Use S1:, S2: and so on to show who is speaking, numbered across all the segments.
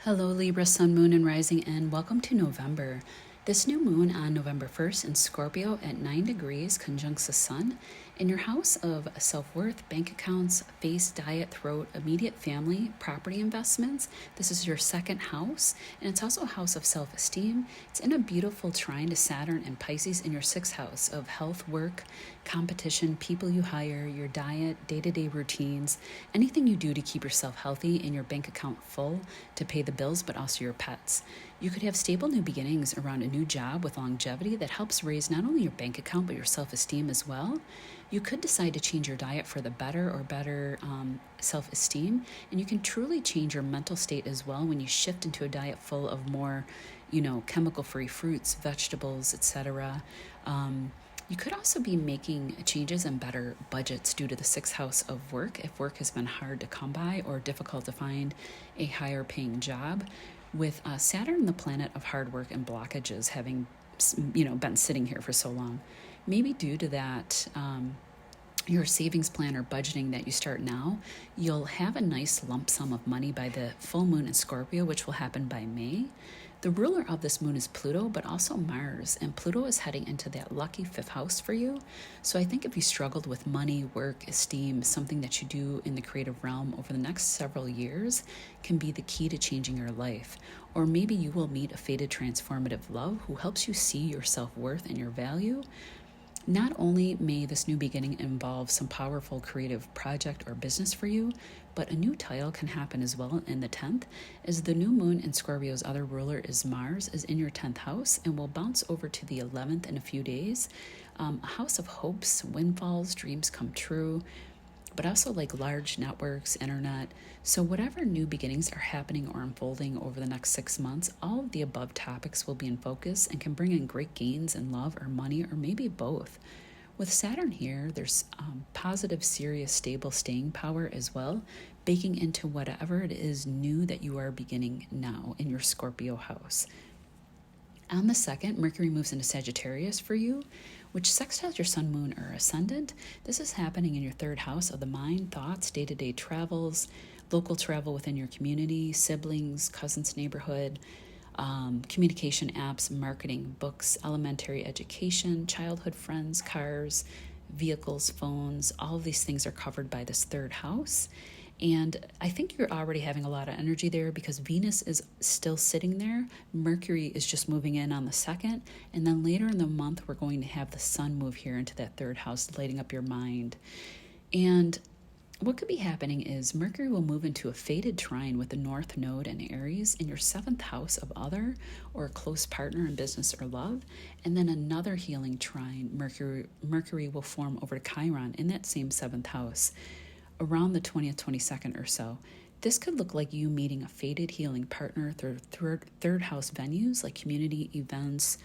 S1: Hello Libra, Sun, Moon, and Rising, and welcome to November. This new moon on November 1st in Scorpio at 9 degrees conjuncts the Sun in your house of self-worth, bank accounts, face, diet, throat, immediate family, property investments. This is your second house, and it's also a house of self-esteem. It's in a beautiful trine to Saturn and Pisces in your sixth house of health, work, competition, people you hire, your diet, day-to-day routines, anything you do to keep yourself healthy and your bank account full to pay the bills, but also your pets. You could have stable new beginnings around a new job with longevity that helps raise not only your bank account, but your self-esteem as well. You could decide to change your diet for the better self-esteem, and you can truly change your mental state as well when you shift into a diet full of more, chemical-free fruits, vegetables, etc. You could also be making changes and better budgets due to the sixth house of work if work has been hard to come by or difficult to find a higher paying job. With Saturn, the planet of hard work and blockages, having been sitting here for so long, maybe due to that, your savings plan or budgeting that you start now, you'll have a nice lump sum of money by the full moon in Scorpio, which will happen by May. The ruler of this moon is Pluto, but also Mars, and Pluto is heading into that lucky fifth house for you. So I think if you struggled with money, work, esteem, something that you do in the creative realm over the next several years can be the key to changing your life. Or maybe you will meet a fated transformative love who helps you see your self-worth and your value. Not only may this new beginning involve some powerful creative project or business for you, but a new title can happen as well in the 10th, as the new moon in Scorpio's other ruler is Mars, is in your 10th house and will bounce over to the 11th in a few days. A house of hopes, windfalls, dreams come true, but also like large networks, internet. So whatever new beginnings are happening or unfolding over the next 6 months, all of the above topics will be in focus and can bring in great gains in love or money, or maybe both. With Saturn here, there's positive, serious, stable staying power as well, baking into whatever it is new that you are beginning now in your Scorpio house. On the 2nd, Mercury moves into Sagittarius for you, which sextiles your sun, moon, or ascendant. This is happening in your 3rd house of the mind, thoughts, day-to-day travels, local travel within your community, siblings, cousins, neighborhood, communication apps, marketing, books, elementary education, childhood friends, cars, vehicles, phones. All of these things are covered by this 3rd house. And I think you're already having a lot of energy there because Venus is still sitting there. Mercury is just moving in on the 2nd. And then later in the month, we're going to have the sun move here into that 3rd house, lighting up your mind. And what could be happening is Mercury will move into a fated trine with the North Node and Aries in your 7th house of other or a close partner in business or love. And then another healing trine, Mercury will form over to Chiron in that same 7th house around the 20th, 22nd or so. This could look like you meeting a fated healing partner through 3rd house venues like community events,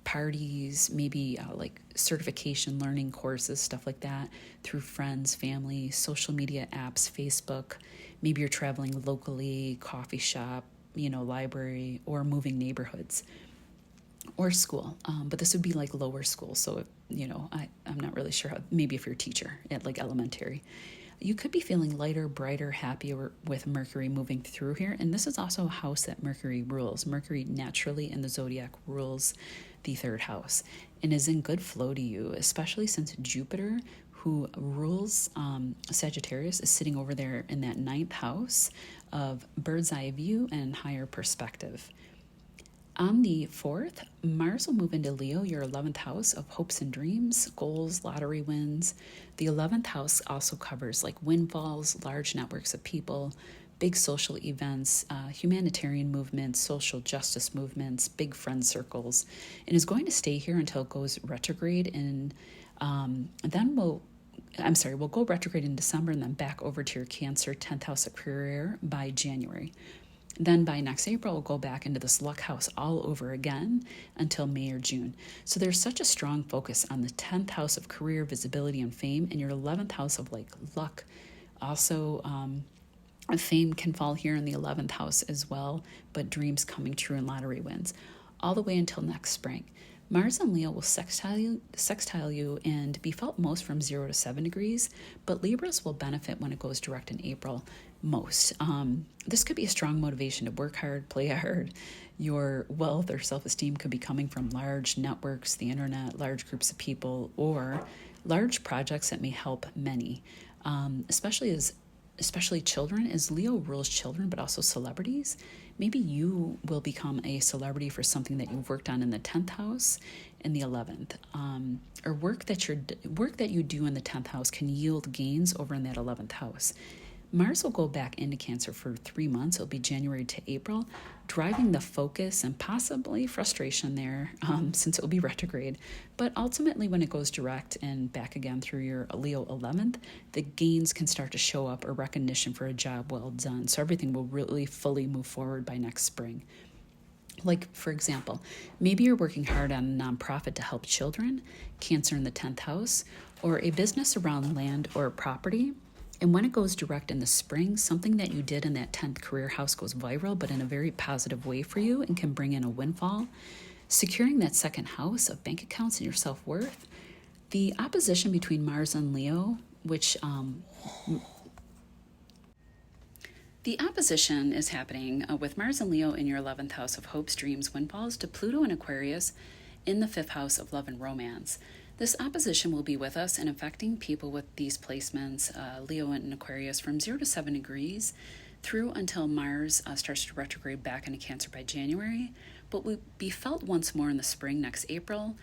S1: parties, maybe like certification learning courses, stuff like that, through friends, family, social media apps, Facebook. Maybe you're traveling locally, coffee shop, library, or moving neighborhoods. Or school, but this would be like lower school. So, I'm not really sure how, maybe if you're a teacher at like elementary. You could be feeling lighter, brighter, happier with Mercury moving through here. And this is also a house that Mercury rules. Mercury naturally in the zodiac rules the 3rd house and is in good flow to you, especially since Jupiter, who rules Sagittarius, is sitting over there in that 9th house of bird's eye view and higher perspective. On the 4th, Mars will move into Leo, your 11th house of hopes and dreams, goals, lottery wins. The 11th house also covers like windfalls, large networks of people, big social events, humanitarian movements, social justice movements, big friend circles, and is going to stay here until it goes retrograde. And then we'll go retrograde in December and then back over to your Cancer 10th house of career by January. Then by next April, we'll go back into this luck house all over again until May or June. So there's such a strong focus on the 10th house of career, visibility, and fame, and your 11th house of like luck. Also, fame can fall here in the 11th house as well, but dreams coming true and lottery wins, all the way until next spring. Mars and Leo will sextile you and be felt most from 0 to 7 degrees, but Libras will benefit when it goes direct in April most. This could be a strong motivation to work hard, play hard. Your wealth or self-esteem could be coming from large networks, the internet, large groups of people, or large projects that may help many, especially children, as Leo rules children, but also celebrities. Maybe you will become a celebrity for something that you've worked on in the 10th house and the 11th, or work that you do in the 10th house can yield gains over in that 11th house. Mars will go back into Cancer for 3 months. It'll be January to April, driving the focus and possibly frustration there, since it will be retrograde. But ultimately, when it goes direct and back again through your Leo 11th, the gains can start to show up, or recognition for a job well done. So everything will really fully move forward by next spring. Like, for example, maybe you're working hard on a nonprofit to help children, Cancer in the 10th house, or a business around land or property. And when it goes direct in the spring, something that you did in that 10th career house goes viral, but in a very positive way for you, and can bring in a windfall. Securing that second house of bank accounts and your self-worth. The opposition between Mars and Leo, the opposition is happening with Mars and Leo in your 11th house of hopes, dreams, windfalls, to Pluto and Aquarius in the 5th house of love and romance. This opposition will be with us and affecting people with these placements, Leo and Aquarius, from 0 to 7 degrees through until Mars starts to retrograde back into Cancer by January, but will be felt once more in the spring next April,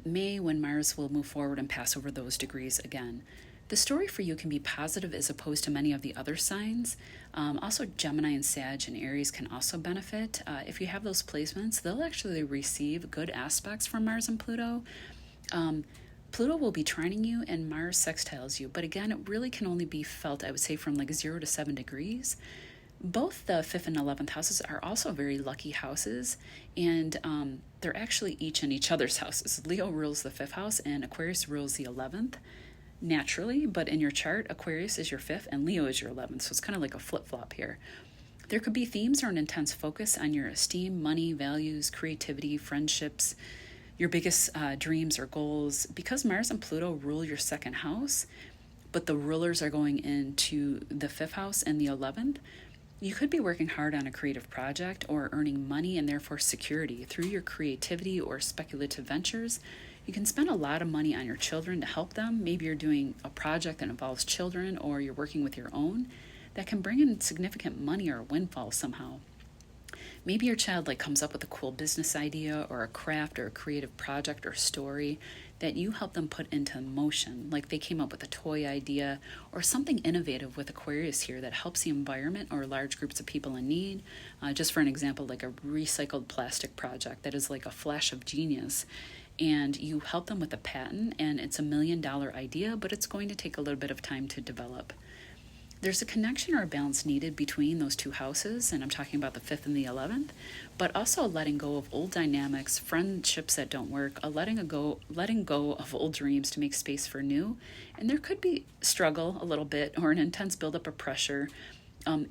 S1: May, when Mars will move forward and pass over those degrees again. The story for you can be positive as opposed to many of the other signs. Also, Gemini and Sag and Aries can also benefit. If you have those placements, they'll actually receive good aspects from Mars and Pluto. Pluto will be trining you and Mars sextiles you, but again, it really can only be felt, I would say, from like 0 to 7 degrees. Both the 5th and 11th houses are also very lucky houses, and they're actually each in each other's houses. Leo rules the 5th house and Aquarius rules the 11th naturally, but in your chart, Aquarius is your 5th and Leo is your 11th, so it's kind of like a flip-flop here. There could be themes or an intense focus on your esteem, money, values, creativity, friendships, your biggest dreams or goals. Because Mars and Pluto rule your 2nd house, but the rulers are going into the 5th house and the 11th, you could be working hard on a creative project or earning money and therefore security through your creativity or speculative ventures. You can spend a lot of money on your children to help them. Maybe you're doing a project that involves children, or you're working with your own that can bring in significant money or a windfall somehow. Maybe your child comes up with a cool business idea or a craft or a creative project or story that you help them put into motion. Like they came up with a toy idea or something innovative with Aquarius here that helps the environment or large groups of people in need. Just for an example, like a recycled plastic project that is like a flash of genius. And you help them with a patent, and it's $1 million idea, but it's going to take a little bit of time to develop. There's a connection or a balance needed between those two houses, and I'm talking about the 5th and the 11th, but also letting go of old dynamics, friendships that don't work, letting go of old dreams to make space for new. And there could be struggle a little bit, or an intense buildup of pressure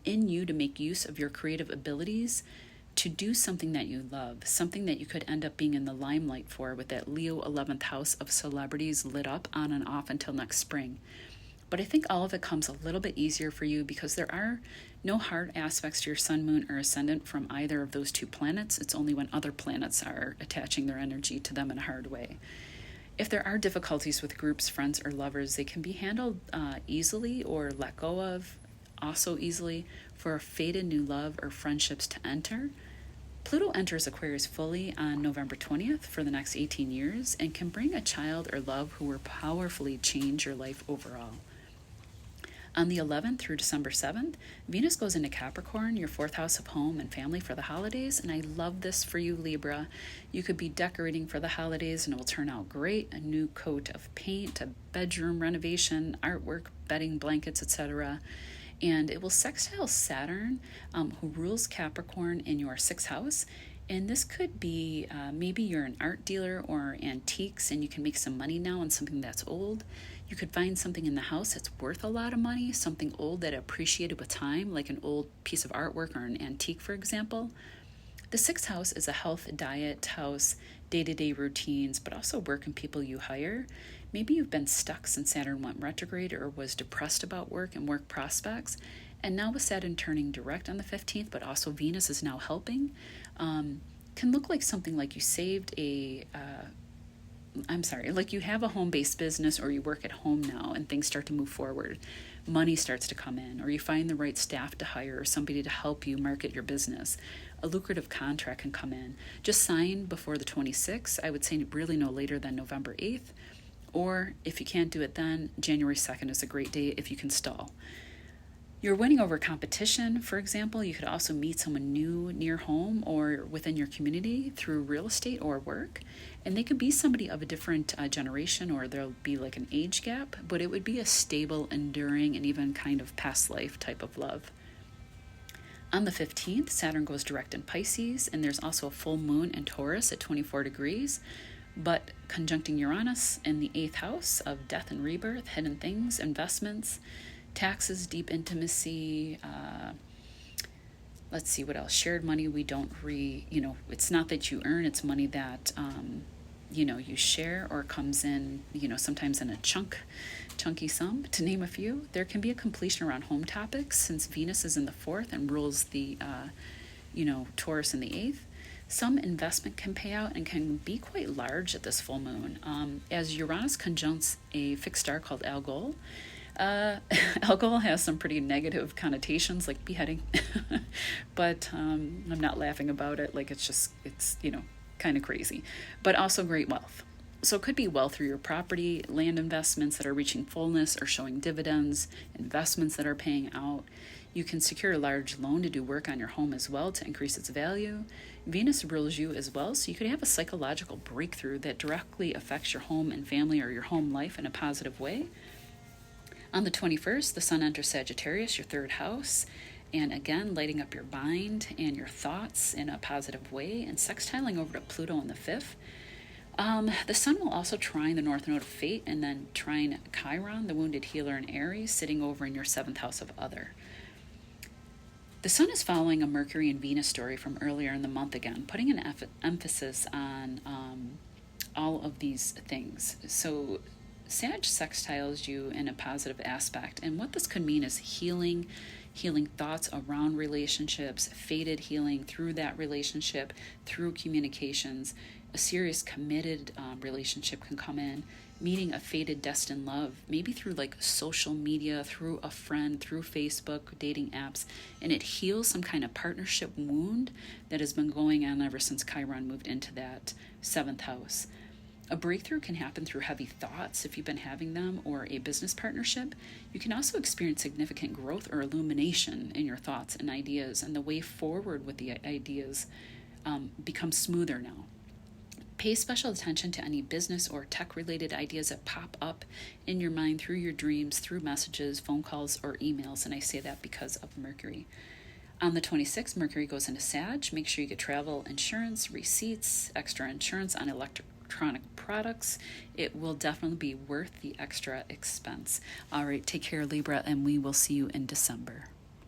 S1: in you to make use of your creative abilities to do something that you love, something that you could end up being in the limelight for, with that Leo 11th house of celebrities lit up on and off until next spring. But I think all of it comes a little bit easier for you because there are no hard aspects to your sun, moon, or ascendant from either of those two planets. It's only when other planets are attaching their energy to them in a hard way. If there are difficulties with groups, friends, or lovers, they can be handled easily or let go of also easily for a fated new love or friendships to enter. Pluto enters Aquarius fully on November 20th for the next 18 years and can bring a child or love who will powerfully change your life overall. On the 11th through December 7th, Venus goes into Capricorn, your 4th house of home and family, for the holidays, and I love this for you, Libra. You could be decorating for the holidays and it will turn out great. A new coat of paint, a bedroom renovation, artwork, bedding, blankets, etc. And it will sextile Saturn, who rules Capricorn in your 6th house. And this could be maybe you're an art dealer or antiques and you can make some money now on something that's old. You could find something in the house that's worth a lot of money, something old that appreciated with time, like an old piece of artwork or an antique, for example. The 6th house is a health, diet house, day-to-day routines, but also work and people you hire. Maybe you've been stuck since Saturn went retrograde or was depressed about work and work prospects. And now with Saturn turning direct on the 15th, but also Venus is now helping, can look like something like you saved like you have a home-based business or you work at home now and things start to move forward. Money starts to come in, or you find the right staff to hire or somebody to help you market your business. A lucrative contract can come in. Just sign before the 26th. I would say really no later than November 8th. Or if you can't do it then, January 2nd is a great day if you can stall. You're winning over competition, for example. You could also meet someone new near home or within your community through real estate or work. And they could be somebody of a different generation, or there'll be like an age gap, but it would be a stable, enduring, and even kind of past life type of love. On the 15th, Saturn goes direct in Pisces, and there's also a full moon in Taurus at 24 degrees, but conjuncting Uranus in the 8th house of death and rebirth, hidden things, investments, taxes, deep intimacy, let's see what else. Shared money we don't it's not that you earn, it's money that, you share or comes in, sometimes in a chunky sum, to name a few. There can be a completion around home topics since Venus is in the 4th and rules the, Taurus in the 8th. Some investment can pay out and can be quite large at this full moon. As Uranus conjuncts a fixed star called Algol, Alcohol has some pretty negative connotations like beheading, but I'm not laughing about it. Like it's kind of crazy, but also great wealth. So it could be wealth through your property, land investments that are reaching fullness or showing dividends, investments that are paying out. You can secure a large loan to do work on your home as well to increase its value. Venus rules you as well, so you could have a psychological breakthrough that directly affects your home and family or your home life in a positive way. On the 21st, the Sun enters Sagittarius, your 3rd house, and again, lighting up your mind and your thoughts in a positive way, and sextiling over to Pluto on the 5th. The Sun will also trine the North Node of Fate, and then trine Chiron, the wounded healer in Aries, sitting over in your 7th house of Other. The Sun is following a Mercury and Venus story from earlier in the month again, putting an emphasis on all of these things. So Sag sextiles you in a positive aspect, and what this could mean is healing thoughts around relationships, fated healing through that relationship, through communications. A serious committed relationship can come in, meeting a fated destined love, maybe through like social media, through a friend, through Facebook, dating apps, and it heals some kind of partnership wound that has been going on ever since Chiron moved into that 7th house. A breakthrough can happen through heavy thoughts if you've been having them, or a business partnership. You can also experience significant growth or illumination in your thoughts and ideas, and the way forward with the ideas becomes smoother now. Pay special attention to any business or tech-related ideas that pop up in your mind through your dreams, through messages, phone calls, or emails, and I say that because of Mercury. On the 26th, Mercury goes into Sag. Make sure you get travel insurance, receipts, extra insurance on electronic products. It will definitely be worth the extra expense. All right, take care, Libra, and we will see you in December.